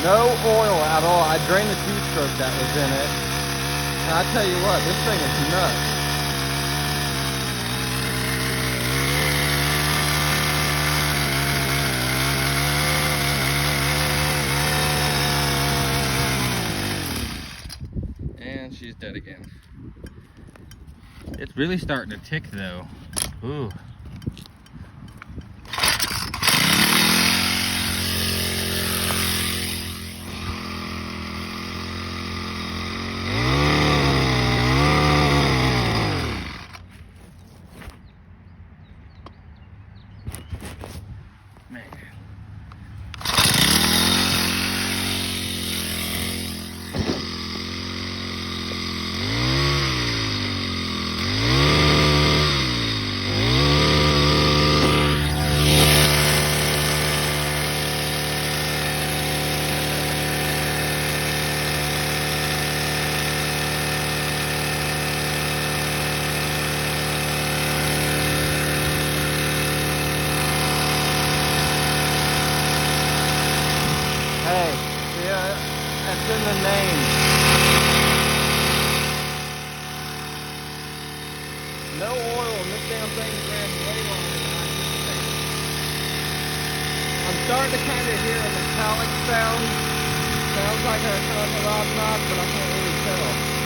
No oil at all. I drained the two-stroke that was in it. And I tell you what, this thing is nuts. And she's dead again. It's really starting to tick though. Ooh. Man. Hey, yeah, that's in the name. No oil, and this damn thing ran way longer than I anticipated. I'm starting to kind of hear a metallic sound. Sounds like a rod knob, but I can't really tell.